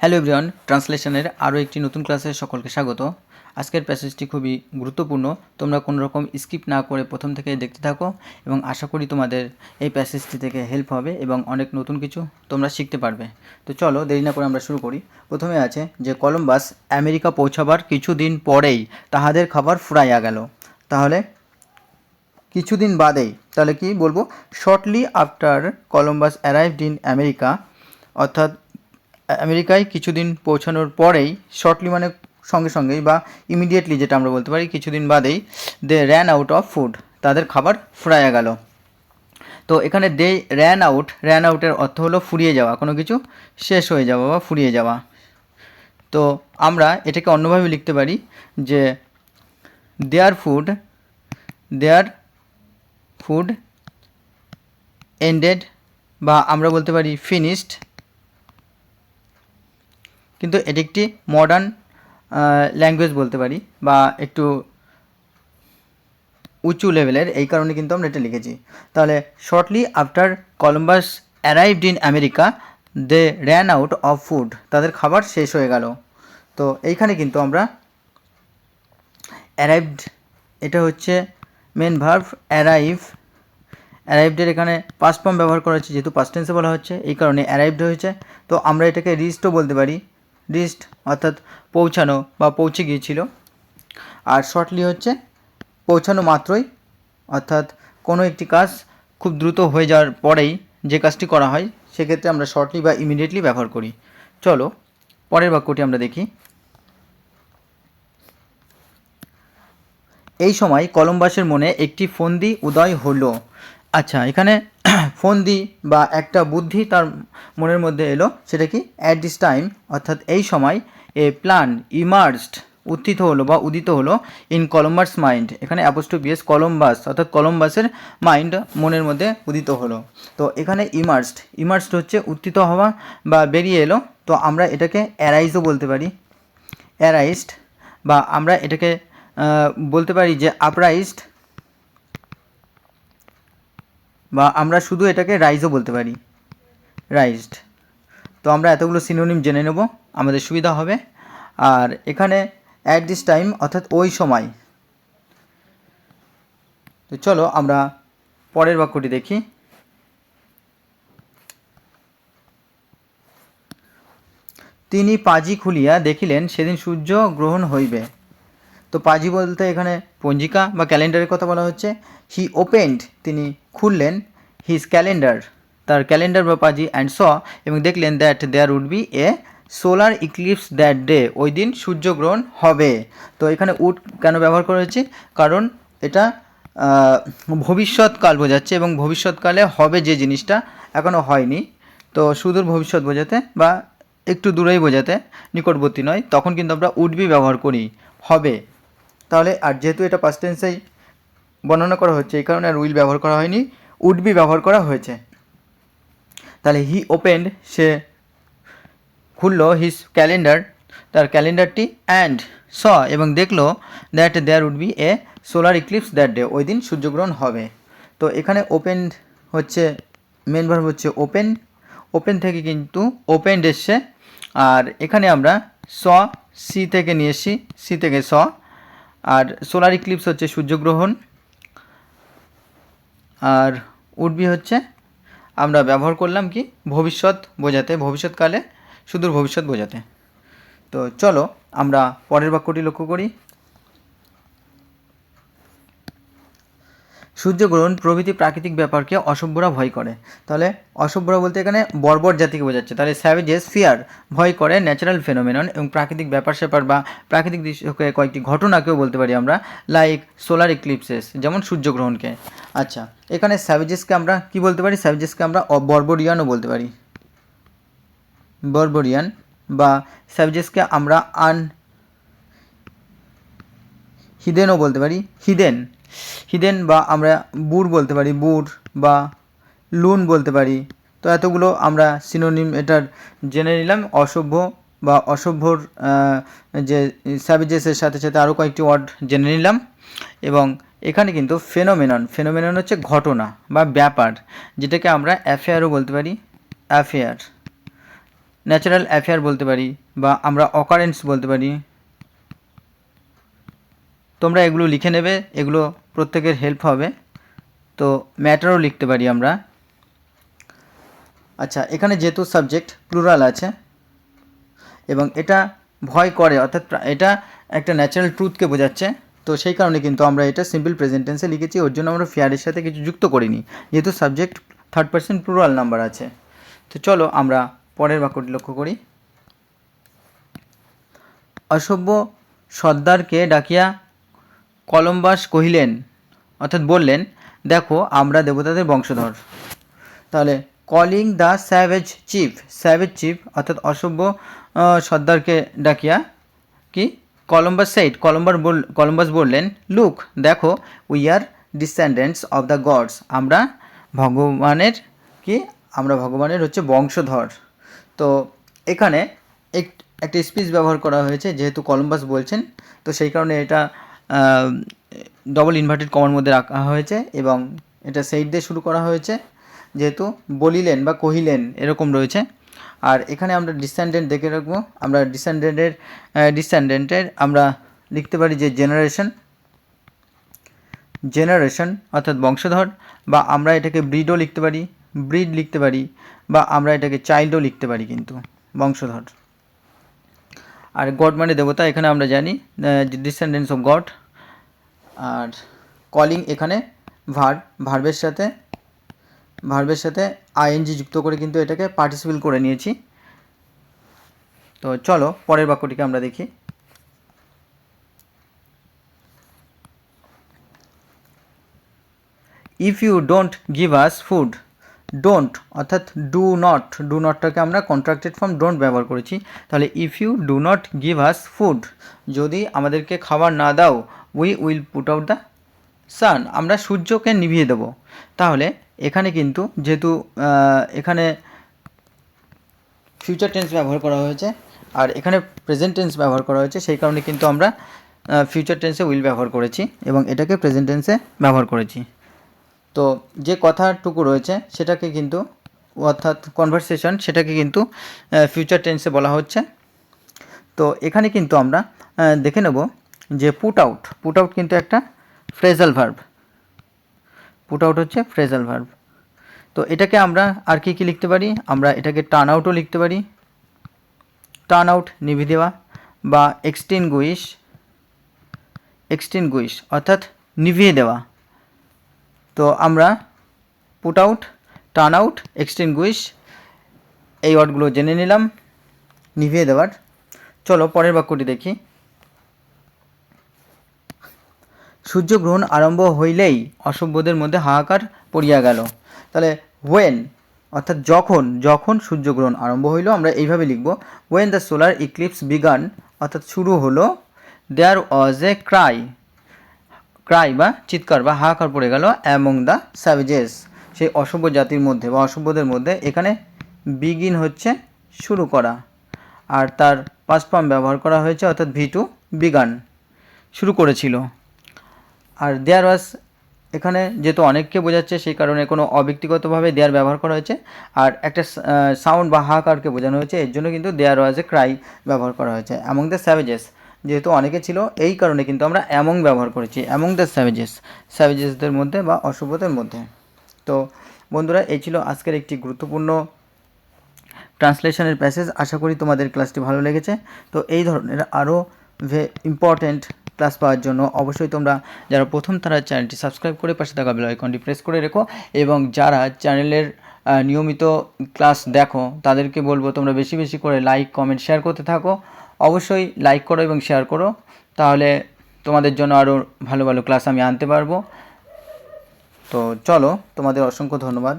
Hello everyone, ট্রান্সলেশনের আরও একটি নতুন ক্লাসে সকলকে স্বাগত। আজকের প্যাসেজটি খুবই গুরুত্বপূর্ণ। তোমরা কোনো রকম স্কিপ না করে প্রথম থেকে দেখতে থাকো এবং আশা করি তোমাদের এই প্যাসেজটি থেকে হেল্প হবে এবং অনেক নতুন কিছু তোমরা শিখতে পারবে। তো চলো দেরি না করে আমরা শুরু করি। প্রথমে আছে যে কলম্বাস আমেরিকা পৌঁছাবার কিছুদিন পরেই তাহাদের খাবার ফুরাইয়া গেল। তাহলে কিছুদিন বাদেই, তাহলে কি বলবো, shortly after Columbus arrived in America, অর্থাৎ আমেরিকায় কিছুদিন পৌঁছানোর পরেই, শর্টলি মানে সঙ্গে সঙ্গেই বা ইমিডিয়েটলি যেটা আমরা বলতে পারি, কিছুদিন বাদেই দে র্যান আউট অফ ফুড, তাদের খাবার ফুরাইয়া গেল। তো এখানে দে র্যান আউটের অর্থ হলো ফুরিয়ে যাওয়া, কোনো কিছু শেষ হয়ে যাওয়া বা ফুরিয়ে যাওয়া। তো আমরা এটাকে অন্যভাবে লিখতে পারি যে দেয়ার ফুড এন্ডেড, বা আমরা বলতে পারি ফিনিশড, কিন্তু এটি একটি মডার্ন ল্যাঙ্গুয়েজ বলতে পারি বা একটু উঁচু লেভেলের, এই কারণে কিন্তু আমরা এটা লিখেছি। তাহলে shortly after Columbus arrived in America they ran out of food, তাদের খাবার শেষ হয়ে গেল। তো এইখানে কিন্তু আমরা অ্যারাইভড, এটা হচ্ছে মেন ভার্ব অ্যারাইভডের এখানে পাস্ট ফর্ম ব্যবহার করা হচ্ছে, যেহেতু পাস্ট টেন্সে বলা হচ্ছে এই কারণে অ্যারাইভড হয়েছে। তো আমরা এটাকে রিচডও বলতে পারি, রিচড অর্থাৎ পৌঁছানো বা পৌঁছে গিয়েছিল। আর শর্টলি হচ্ছে পৌঁছানো মাত্রই, অর্থাৎ কোনো একটি কাজ খুব দ্রুত হয়ে যাওয়ার পরেই যে কাজটি করা হয় সেক্ষেত্রে আমরা শর্টলি বা ইমিডিয়েটলি ব্যবহার করি। চলো পরের বাক্যটি আমরা দেখি। এই সময় কলম্বাসের মনে একটি ফন্দি উদয় হলো। আচ্ছা, এখানে ফন্দি বা একটা বুদ্ধি তার মনের মধ্যে এলো, সেটা কি, অ্যাট দিস টাইম, অর্থাৎ এই সময় এ প্ল্যান ইমার্জড, উত্থিত হলো বা উদিত হলো, ইন কলম্বাস মাইন্ড, এখানে অ্যাপোস্ট্রফি এস, কলম্বাস অর্থাৎ কলম্বাসের মাইন্ড, মনের মধ্যে উদিত হলো। তো এখানে ইমার্জড হচ্ছে উত্থিত হওয়া বা বেরিয়ে এলো। তো আমরা এটাকে অ্যারাইজও বলতে পারি, অ্যারাইজড, বা আমরা এটাকে বলতে পারি যে আপরাইজড, বা আমরা শুধু এটাকে রাইজও বলতে পারি, রাইজড। তো আমরা এতগুলো সিনোনিম জেনে নেব, আমাদের সুবিধা হবে। আর এখানে অ্যাট দিস টাইম অর্থাৎ ওই সময়। তো চলো আমরা পরের বাক্যটি দেখি। তিনি পাজি খুলিয়া দেখিলেন সেদিন সূর্য গ্রহণ হইবে। তো পাজি বলতে এখানে পঞ্জিকা বা ক্যালেন্ডারের কথা বলা হচ্ছে। হি ওপেন্ড, তিনি খুললেন, হিজ ক্যালেন্ডার, তার ক্যালেন্ডার বা পাজি, অ্যান্ড স, এবং দেখলেন that there would be a solar eclipse that day, ওই দিন সূর্যগ্রহণ হবে। তো এখানে উড কেন ব্যবহার করা হয়েছে, কারণ এটা ভবিষ্যৎকাল বোঝাচ্ছে এবং ভবিষ্যৎকালে হবে যে জিনিসটা এখনও হয়নি, তো সুদূর ভবিষ্যৎ বোঝাতে বা একটু দূরেই বোঝাতে, নিকটবর্তী নয়, তখন কিন্তু আমরা উড বি ব্যবহার করি, হবে। তাহলে আর যেহেতু এটা পাস্ট টেন্সেই বর্ণনা করা হচ্ছে এই কারণে আর উইল ব্যবহার করা হয়নি, উড বি ব্যবহার করা হয়েছে। তাহলে হি ওপেন্ড, সে খুললো, হিজ ক্যালেন্ডার, তার ক্যালেন্ডারটি, অ্যান্ড স, এবং দেখলো, that there would be a solar eclipse that day, ওই দিন সূর্যগ্রহণ হবে। তো এখানে ওপেন হচ্ছে মেন ভার্ব, হচ্ছে ওপেন থেকে কিন্তু ওপেন্ড এসছে। আর এখানে আমরা স, সি থেকে নিয়ে এসছি, সি থেকে স। আর সোলার ইক্লিপস হচ্ছে সূর্যগ্রহণ, আর উডবি হচ্ছে আমরা ব্যবহার করলাম কি, ভবিষ্যৎ বোঝাতে, ভবিষ্যৎকালে সুদূর ভবিষ্যৎ বোঝাতে। তো চলো আমরা পরের বাক্যটি লক্ষ্য করি। সূর্যগ্রহণ প্রভৃতি প্রাকৃতিক ব্যাপারকে অসভ্যরা ভয় করে। তাহলে অসভ্যরা বলতে এখানে বর্বর জাতিকে বোঝাচ্ছে। তাহলে স্যাভেজেস ফিয়ার, ভয় করে ন্যাচারাল ফেনোমেনন এবং প্রাকৃতিক ব্যাপার স্যাপার বা প্রাকৃতিক দৃশ্যকে, কয়েকটি ঘটনাকেও বলতে পারি আমরা, লাইক সোলার ইক্লিপসেস, যেমন সূর্যগ্রহণকে। আচ্ছা, এখানে স্যাভেজেসকে আমরা কি বলতে পারি, স্যাভেজেসকে আমরা বর্বরিয়ানও বলতে পারি, বর্বরিয়ান, বা স্যাভেজেসকে আমরা হিদেনও বলতে পারি, হিদেন, বা আমরা বুর বলতে পারি, বুর, বা লুন বলতে পারি। তো এতগুলো আমরা সিনোনিম এটার জেনে নিলাম। অসভ্য বা অসভ্যর যে স্যাভেজেসের সাথে সাথে আরও কয়েকটি ওয়ার্ড জেনে নিলাম। এবং এখানে কিন্তু ফেনোমেনন হচ্ছে ঘটনা বা ব্যাপার, যেটাকে আমরা অ্যাফেয়ারও বলতে পারি, অ্যাফেয়ার, ন্যাচারাল অ্যাফেয়ার বলতে পারি, বা আমরা অকারেন্স বলতে পারি। তোমরা এগুলো লিখে নেবে, এগুলো প্রত্যেকের হেল্প হবে। তো ম্যাটারও লিখতে পারি আমরা। আচ্ছা, এখানে যেহেতু সাবজেক্ট প্লুরাল আছে এবং এটা ভয় করে, অর্থাৎ এটা একটা ন্যাচারাল ট্রুথকে বোঝাচ্ছে, তো সেই কারণে কিন্তু আমরা এটা সিম্পল প্রেজেন্ট টেন্সে লিখেছি। ওর জন্য আমরা ফেয়ারের সাথে কিছু যুক্ত করিনি, যেহেতু subject third person plural number আছে। তো চলো আমরা পরের বাক্যটি লক্ষ্য করি। অসভ্য সর্দারকে ডাকিয়া কলম্বাস কহিলেন, অর্থাৎ বললেন, দেখো আমরা দেবতাদের বংশধর। তাহলে কলিং দ্য স্যাভেজ চিফ অর্থাৎ অসভ্য সর্দারকে ডাকিয়া কি কলম্বাস বললেন, লুক দেখো, we are descendants of the gods, আমরা ভগবানের হচ্ছে বংশধর। তো এখানে একটা স্পিচ ব্যবহার করা হয়েছে, যেহেতু কলম্বাস বলছেন, তো সেই কারণে এটা ডবল ইনভার্টেড কমার মধ্যে রাখা হয়েছে এবং এটা সেইড দিয়ে শুরু করা হয়েছে, যেহেতু বলিলেন বা কহিলেন এরকম রয়েছে। আর এখানে আমরা ডিসেন্ডেন্ট দেখে রাখবো। আমরা ডিসেন্ডেন্টের আমরা লিখতে পারি যে জেনারেশন অর্থাৎ বংশধর, বা আমরা এটাকে ব্রিড লিখতে পারি, বা আমরা এটাকে চাইল্ডও লিখতে পারি, কিন্তু বংশধর। আর গড মানে দেবতা, এখানে আমরা জানি descendants of god. Are calling এখানে ভার্বের সাথে আইএনজি যুক্ত করে কিন্তু এটাকে পার্টিসিপেল করে নিয়েছি। তো চলো পরের বাক্যটিকে আমরা দেখি। If you don't give us food, don't অর্থাৎ ডু নটটাকে আমরা কন্ট্রাক্টেড ফর্ম ডোন্ট ব্যবহার করেছি। তাহলে if you do not give us food, যদি আমাদেরকে খাবার না দাও, we will put out the sun, আমরা সূর্যকে নিভিয়ে দেব। তাহলে এখানে কিন্তু যেহেতু এখানে ফিউচার টেন্স ব্যবহার করা হয়েছে আর এখানে প্রেজেন্ট টেন্স ব্যবহার করা হয়েছে, সেই কারণে কিন্তু আমরা ফিউচার টেন্সে উইল ব্যবহার করেছি এবং এটাকে প্রেজেন্ট টেন্সে ব্যবহার করেছি। তো যে কথাটুকু রয়েছে সেটাকে কিন্তু, অর্থাৎ কনভারসেশন, সেটাকে কিন্তু ফিউচার টেন্সে বলা হচ্ছে। তো এখানে কিন্তু আমরা দেখে নেব যে পুট আউট কিন্তু একটা ফ্রেজাল ভার্ব। পুট আউট হচ্ছে ফ্রেজাল ভার্ব। তো এটাকে আমরা আর কি লিখতে পারি? আমরা এটাকে টার্ন আউটও লিখতে পারি। টার্ন আউট নিভিয়ে দেওয়া, বা এক্সটিংগুইশ অর্থাৎ নিভিয়ে দেওয়া। তো আমরা put out, turn out, extinguish এই ওয়ার্ডগুলো জেনে নিলাম নিভিয়ে দেওয়ার। চলো পরের বাক্যটি দেখি। সূর্যগ্রহণ আরম্ভ হইলেই অসভ্যদের মধ্যে হাহাকার পড়িয়া গেল। তাহলে ওয়েন অর্থাৎ যখন সূর্যগ্রহণ আরম্ভ হইল, আমরা এইভাবে লিখব, when the solar eclipse began অর্থাৎ শুরু হলো, দেয়ার ওয়াজ এ ক্রাই বা চিৎকার বা হাহাকার পড়ে গেল, অ্যামং দ্য স্যাভেজেস সেই অসভ্য জাতির মধ্যে বা অসভ্যদের মধ্যে। এখানে বিগিন হচ্ছে শুরু করা, আর তার পাস্ট ফর্ম ব্যবহার করা হয়েছে, অর্থাৎ V2 বিগান শুরু করেছিল। আর দেয়ার ওয়াজ এখানে যেহেতু অনেককে বোঝাচ্ছে, সেই কারণে কোনো অব্যক্তিগতভাবে দেয়ার ব্যবহার করা হয়েছে, আর একটা সাউন্ড বা হাহাকারকে বোঝানো হয়েছে, এর জন্য কিন্তু দেয়ার ওয়াজ এ ক্রাই ব্যবহার করা হয়েছে। অ্যামং দ্য স্যাভেজেস যেহেতু অনেকে ছিল, এই কারণে কিন্তু আমরা অ্যামং ব্যবহার করেছি, অ্যামং দ্য স্যাভেজেসদের মধ্যে বা অসভ্যদের মধ্যে। তো বন্ধুরা, এই ছিল আজকের একটি গুরুত্বপূর্ণ ট্রান্সলেশনের প্যাসেজ। আশা করি তোমাদের ক্লাসটি ভালো লেগেছে। তো এই ধরনের আরও ইম্পর্ট্যান্ট ক্লাস পাওয়ার জন্য অবশ্যই তোমরা যারা প্রথম তারা চ্যানেলটি সাবস্ক্রাইব করে পাশে থাকা বেল আইকনটি প্রেস করে রেখো, এবং যারা চ্যানেলের নিয়মিত ক্লাস দেখো তাদেরকে বলবো তোমরা বেশি বেশি করে লাইক, কমেন্ট, শেয়ার করতে থাকো। অবশ্যই লাইক করো এবং শেয়ার করো, তাহলে তোমাদের জন্য আরও ভালো ভালো ক্লাস আমি আনতে পারবো। তো চলো, তোমাদের অসংখ্য ধন্যবাদ।